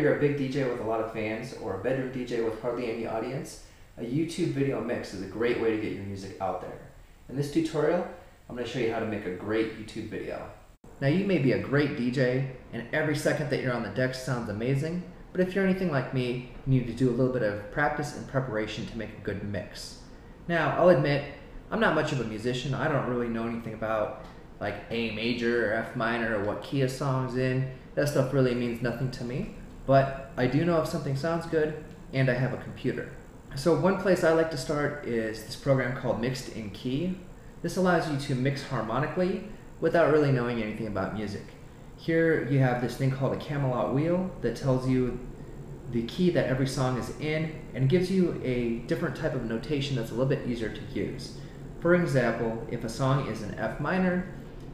you're a big DJ with a lot of fans or a bedroom DJ with hardly any audience, a YouTube video mix is a great way to get your music out there. In this tutorial, I'm going to show you how to make a great YouTube video. Now you may be a great DJ and every second that you're on the deck sounds amazing, but if you're anything like me, you need to do a little bit of practice and preparation to make a good mix. Now I'll admit, I'm not much of a musician. I don't really know anything about like A major or F minor or what key a song's in. That stuff really means nothing to me, but I do know if something sounds good and I have a computer. So one place I like to start is this program called Mixed in Key. This allows you to mix harmonically without really knowing anything about music. Here you have this thing called a Camelot wheel that tells you the key that every song is in and gives you a different type of notation that's a little bit easier to use. For example, if a song is in F minor,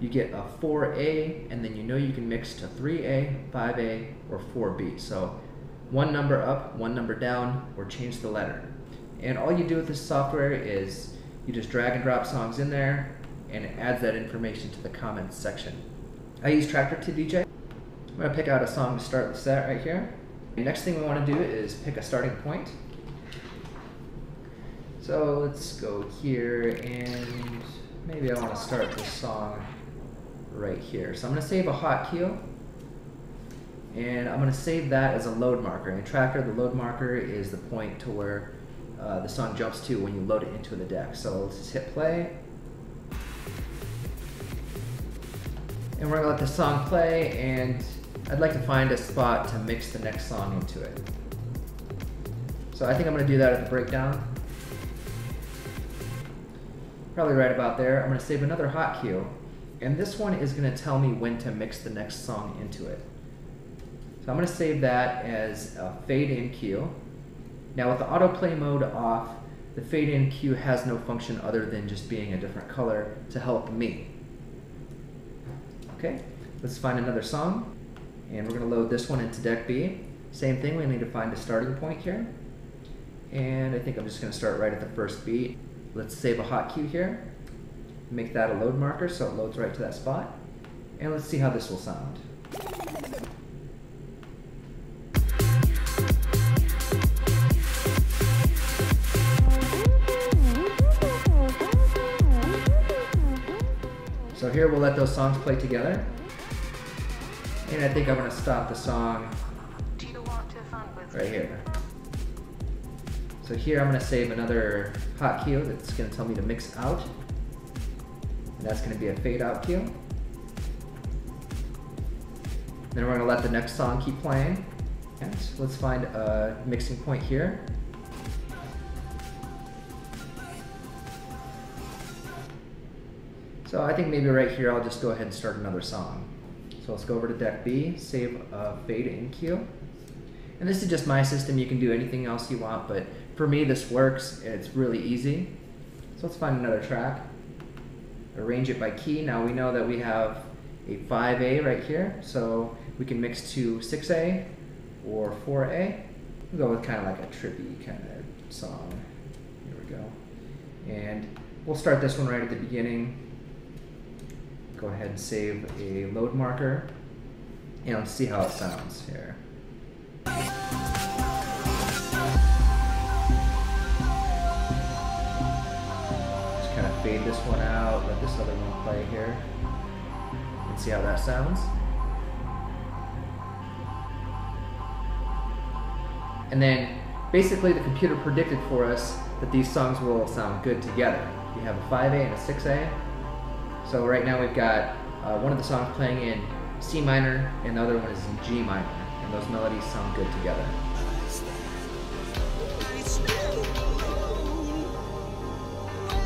you get a 4A, and then you know you can mix to 3A, 5A, or 4B. So one number up, one number down, or change the letter. And all you do with this software is you just drag and drop songs in there, and it adds that information to the comments section. I use Tractor to DJ. I'm going to pick out a song to start the set right here. The next thing we want to do is pick a starting point. So let's go here, and maybe I want to start this song right here. So I'm going to save a hotkey, and I'm going to save that as a load marker. In Tractor, the load marker is the point to where the song jumps to when you load it into the deck. So let's just hit play. And we're going to let the song play, and I'd like to find a spot to mix the next song into it. So I think I'm going to do that at the breakdown. Probably right about there. I'm going to save another hotkey, and this one is going to tell me when to mix the next song into it. So I'm going to save that as a fade in cue. Now with the autoplay mode off, the fade in cue has no function other than just being a different color to help me. Okay, let's find another song, and we're going to load this one into deck B. Same thing, we need to find a starting point here, and I think I'm just going to start right at the first beat. Let's save a hotkey here, make that a load marker so it loads right to that spot, and let's see how this will sound. So here we'll let those songs play together, and I think I'm going to stop the song right here. So here I'm going to save another hotkey that's going to tell me to mix out, and that's going to be a fade out cue. Then we're going to let the next song keep playing, and let's find a mixing point here. So I think maybe right here I'll just go ahead and start another song. So let's go over to deck B, save a fade in cue. And this is just my system, you can do anything else you want, but for me this works, it's really easy. So let's find another track, arrange it by key. Now we know that we have a 5A right here, so we can mix to 6A or 4A. We'll go with kind of like a trippy kind of song. Here we go. And we'll start this one right at the beginning. Go ahead and save a load marker, and let's see how it sounds here. Just kind of fade this one out, let this other one play here, and see how that sounds. And then basically the computer predicted for us that these songs will sound good together. You have a 5A and a 6A. So right now we've got one of the songs playing in C minor and the other one is in G minor, and those melodies sound good together.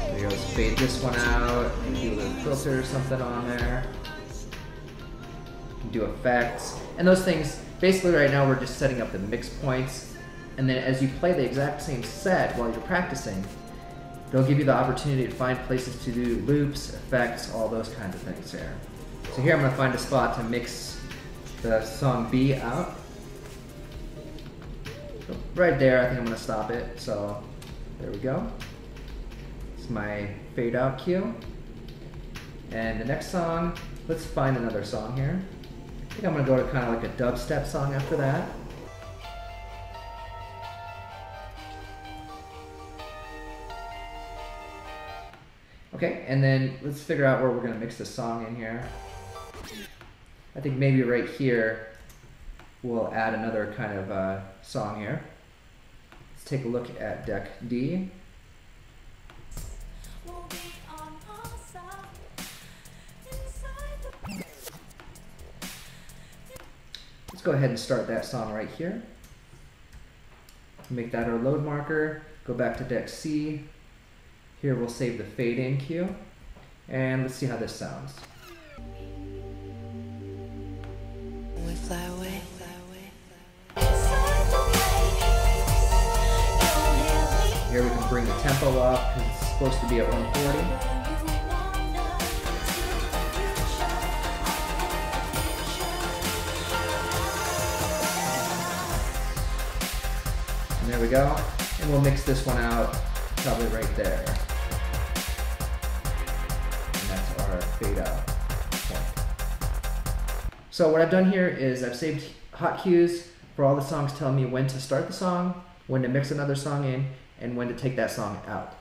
There you go, let's fade this one out, maybe do a little filter or something on there. You can do effects, and those things, basically right now we're just setting up the mix points, and then as you play the exact same set while you're practicing, they'll give you the opportunity to find places to do loops, effects, all those kinds of things there. So here I'm going to find a spot to mix the song B out. So right there, I think I'm going to stop it. So there we go. It's my fade out cue. And the next song, let's find another song here. I think I'm going to go to kind of like a dubstep song after that. Okay, and then let's figure out where we're gonna mix this song in here. I think maybe right here we'll add another kind of song here. Let's take a look at deck D. Let's go ahead and start that song right here. Make that our load marker. Go back to deck C. Here we'll save the fade in cue. And let's see how this sounds. We fly away. Here we can bring the tempo up because it's supposed to be at 140. And there we go. And we'll mix this one out probably right there. And that's our fade out point. So what I've done here is I've saved hot cues for all the songs telling me when to start the song, when to mix another song in, and when to take that song out.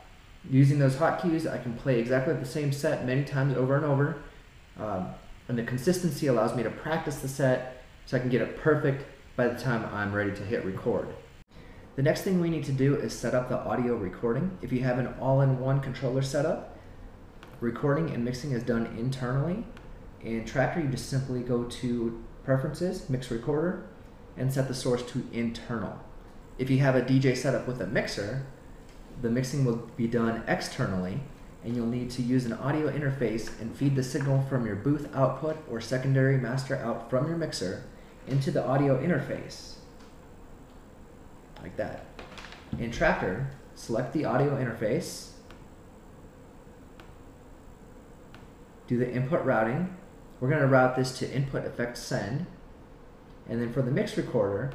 Using those hot cues, I can play exactly the same set many times over and over. And the consistency allows me to practice the set so I can get it perfect by the time I'm ready to hit record. The next thing we need to do is set up the audio recording. If you have an all-in-one controller setup, recording and mixing is done internally. In Tractor, you just simply go to Preferences, Mix Recorder, and set the source to internal. If you have a DJ setup with a mixer, the mixing will be done externally, and you'll need to use an audio interface and feed the signal from your booth output or secondary master out from your mixer into the audio interface. Like that. In Tractor, select the audio interface, do the input routing. We're going to route this to input effect send, and then for the mix recorder,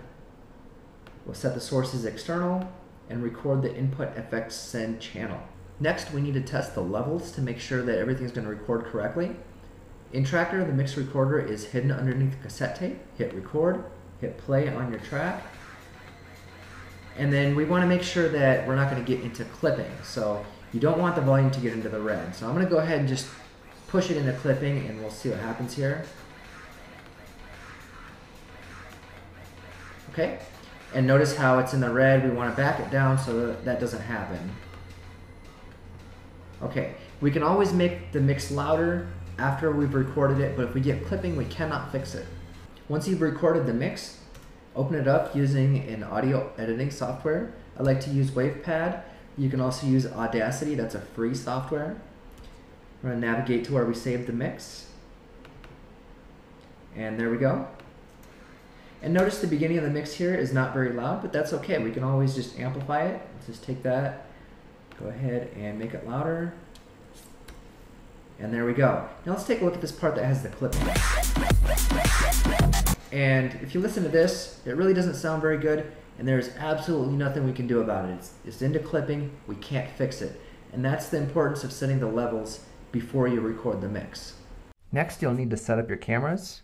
we'll set the source as external and record the input effect send channel. Next, we need to test the levels to make sure that everything's going to record correctly. In Tractor, the mix recorder is hidden underneath the cassette tape. Hit record, hit play on your track. And then we want to make sure that we're not going to get into clipping. So you don't want the volume to get into the red. So I'm going to go ahead and just push it into clipping and we'll see what happens here. Okay, and notice how it's in the red. We want to back it down so that that doesn't happen. Okay, we can always make the mix louder after we've recorded it, but if we get clipping, we cannot fix it. Once you've recorded the mix, open it up using an audio editing software. I like to use WavePad. You can also use Audacity, that's a free software. We're going to navigate to where we saved the mix. And there we go. And notice the beginning of the mix here is not very loud, but that's okay. We can always just amplify it. Let's just take that, go ahead and make it louder. And there we go. Now let's take a look at this part that has the clip. And if you listen to this, it really doesn't sound very good, and there's absolutely nothing we can do about it. It's into clipping, we can't fix it. And that's the importance of setting the levels before you record the mix. Next, you'll need to set up your cameras.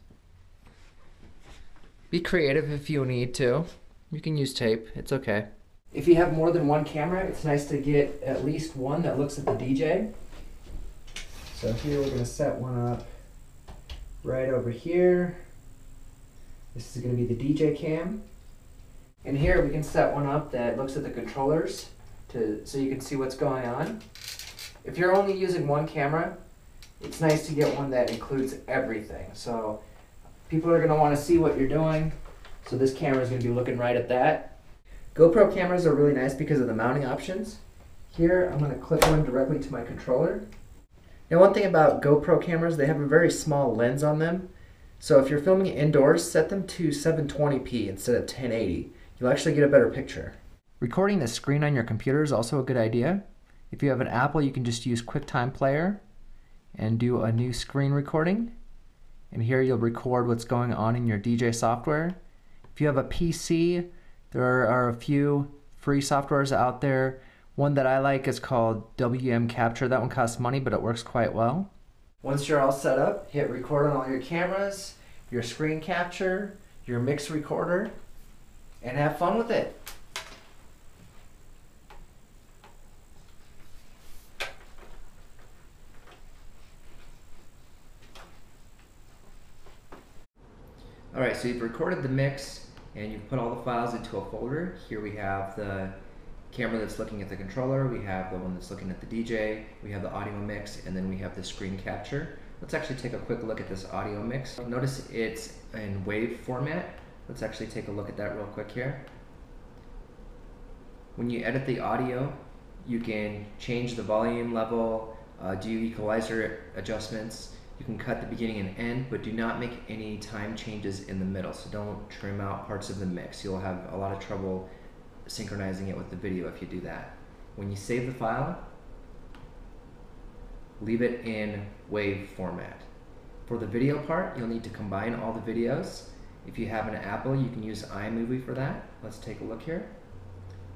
Be creative if you need to. You can use tape, it's okay. If you have more than one camera, it's nice to get at least one that looks at the DJ. So here we're going to set one up right over here. This is going to be the DJ cam. And here we can set one up that looks at the controllers so you can see what's going on. If you're only using one camera, it's nice to get one that includes everything. So people are going to want to see what you're doing. So this camera is going to be looking right at that. GoPro cameras are really nice because of the mounting options. Here I'm going to clip one directly to my controller. Now one thing about GoPro cameras, they have a very small lens on them. So if you're filming indoors, set them to 720p instead of 1080. You'll actually get a better picture. Recording the screen on your computer is also a good idea. If you have an Apple, you can just use QuickTime Player and do a new screen recording. And here you'll record what's going on in your DJ software. If you have a PC, there are a few free softwares out there. One that I like is called WM Capture. That one costs money, but it works quite well. Once you're all set up, hit record on all your cameras, your screen capture, your mix recorder, and have fun with it. Alright, so you've recorded the mix and you've put all the files into a folder. Here we have the camera that's looking at the controller, we have the one that's looking at the DJ, we have the audio mix, and then we have the screen capture. Let's actually take a quick look at this audio mix. Notice it's in wave format. Let's actually take a look at that real quick here. When you edit the audio, you can change the volume level, do equalizer adjustments. You can cut the beginning and end, but do not make any time changes in the middle. So don't trim out parts of the mix. You'll have a lot of trouble synchronizing it with the video if you do that. When you save the file, leave it in wave format. For the video part, you'll need to combine all the videos. If you have an Apple, you can use iMovie for that. Let's take a look here.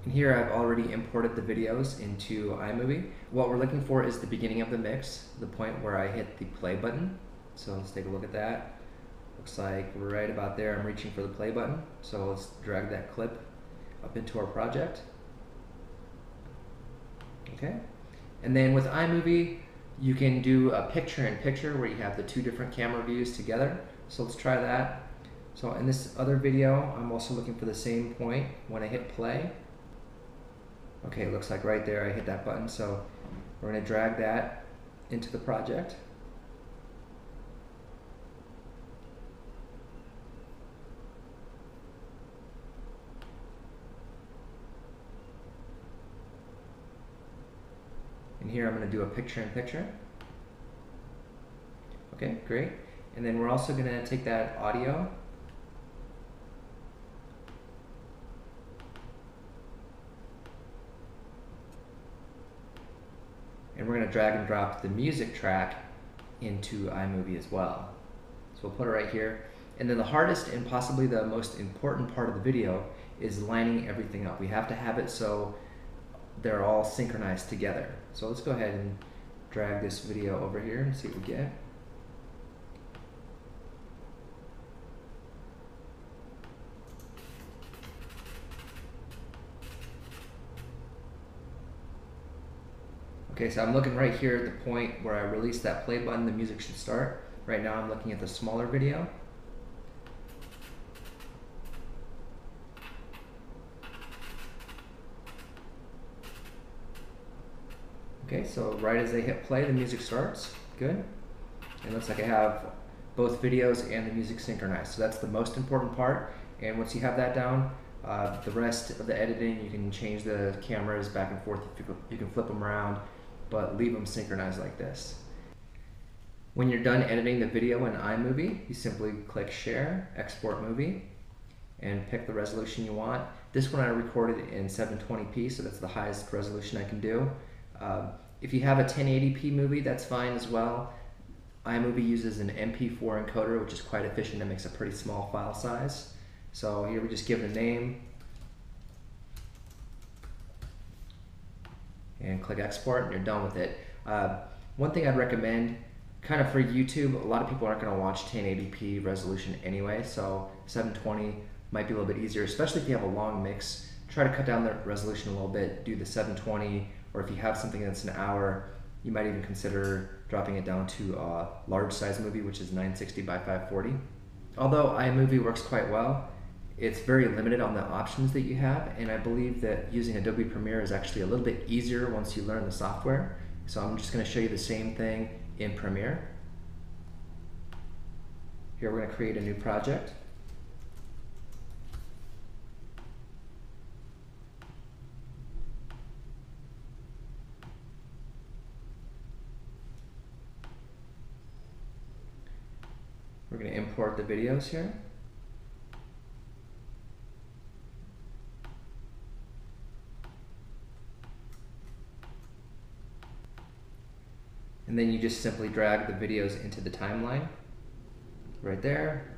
And here I've already imported the videos into iMovie. What we're looking for is the beginning of the mix, the point where I hit the play button. So let's take a look at that. Looks like right about there I'm reaching for the play button. So let's drag that clip up into our project. Okay. And then with iMovie, you can do a picture-in-picture where you have the two different camera views together. So let's try that. So in this other video, I'm also looking for the same point when I hit play. Okay, it looks like right there I hit that button, so we're going to drag that into the project. And here I'm going to do a picture-in-picture. Okay, great. And then we're also going to take that audio and we're going to drag and drop the music track into iMovie as well. So we'll put it right here. And then the hardest and possibly the most important part of the video is lining everything up. We have to have it so they're all synchronized together. So let's go ahead and drag this video over here and see what we get. Okay, so I'm looking right here at the point where I release that play button, the music should start. Right now I'm looking at the smaller video. Okay, so right as they hit play, the music starts. Good. It looks like I have both videos and the music synchronized. So that's the most important part. And once you have that down, the rest of the editing, you can change the cameras back and forth. You can flip them around, but leave them synchronized like this. When you're done editing the video in iMovie, you simply click Share, Export Movie, and pick the resolution you want. This one I recorded in 720p, so that's the highest resolution I can do. If you have a 1080p movie, that's fine as well. iMovie uses an MP4 encoder, which is quite efficient and makes a pretty small file size. So here we just give it a name and click export and you're done with it. One thing I'd recommend, kind of for YouTube, a lot of people aren't going to watch 1080p resolution anyway, so 720 might be a little bit easier, especially if you have a long mix. Try to cut down the resolution a little bit, do the 720, or if you have something that's an hour, you might even consider dropping it down to a large size movie, which is 960 by 540. Although iMovie works quite well, it's very limited on the options that you have, and I believe that using Adobe Premiere is actually a little bit easier once you learn the software. So I'm just going to show you the same thing in Premiere. Here we're going to create a new project. We're going to import the videos here. And then you just simply drag the videos into the timeline, right there.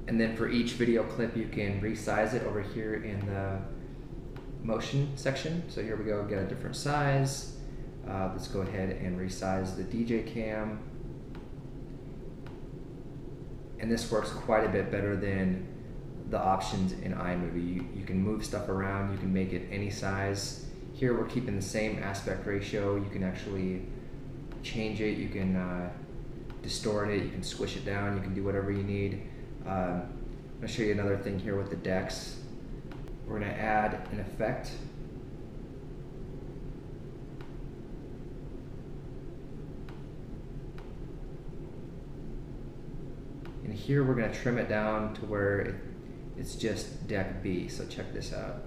And then for each video clip, you can resize it over here in the motion section. So here we go, get a different size. Let's go ahead and resize the DJ cam. And this works quite a bit better than the options in iMovie. You can move stuff around, you can make it any size. Here we're keeping the same aspect ratio. You can actually change it, you can distort it, you can squish it down, you can do whatever you need. I'm going to show you another thing here with the decks. We're going to add an effect. And here we're going to trim it down to where it's just deck B, so check this out.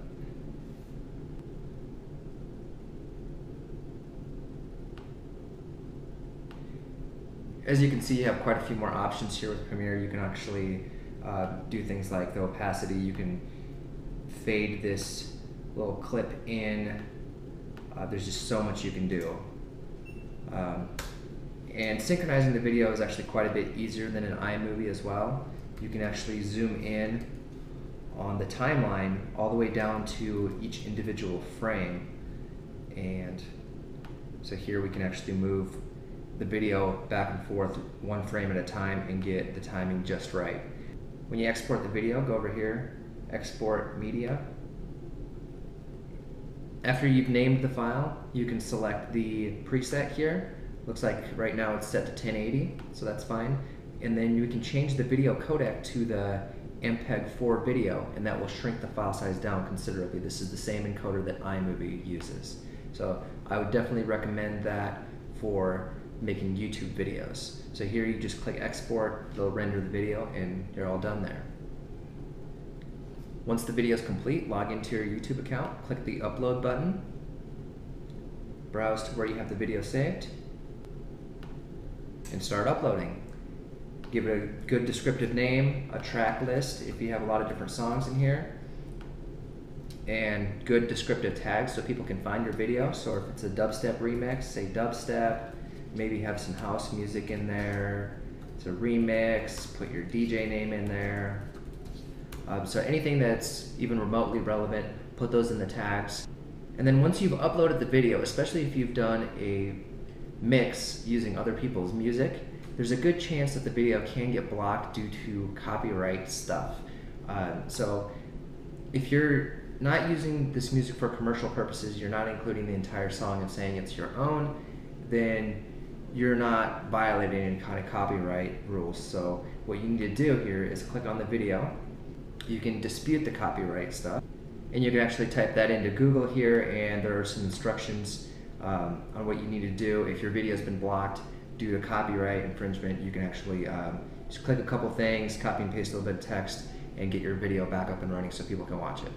As you can see, you have quite a few more options here with Premiere. You can actually do things like the opacity. You can fade this little clip in. There's just so much you can do. And synchronizing the video is actually quite a bit easier than an iMovie as well. You can actually zoom in on the timeline all the way down to each individual frame. And so here we can actually move the video back and forth one frame at a time and get the timing just right. When you export the video, go over here, export media. After you've named the file, you can select the preset here. Looks like right now it's set to 1080, so that's fine. And then you can change the video codec to the MPEG-4 video, and that will shrink the file size down considerably. This is the same encoder that iMovie uses. So I would definitely recommend that for making YouTube videos. So here you just click export, it'll render the video, and you're all done there. Once the video is complete, log into your YouTube account, click the upload button, browse to where you have the video saved, and start uploading. Give it a good descriptive name, a track list if you have a lot of different songs in here, and good descriptive tags so people can find your video. So if it's a dubstep remix, say dubstep, maybe have some house music in there. It's a remix, put your DJ name in there. So anything that's even remotely relevant, put those in the tags. And then once you've uploaded the video, especially if you've done a mix using other people's music, there's a good chance that the video can get blocked due to copyright stuff. So if you're not using this music for commercial purposes, you're not including the entire song and saying it's your own, then you're not violating any kind of copyright rules. So what you need to do here is click on the video. You can dispute the copyright stuff, and you can actually type that into Google here, and there are some instructions on what you need to do. If your video has been blocked due to copyright infringement, you can actually just click a couple things, copy and paste a little bit of text, and get your video back up and running so people can watch it.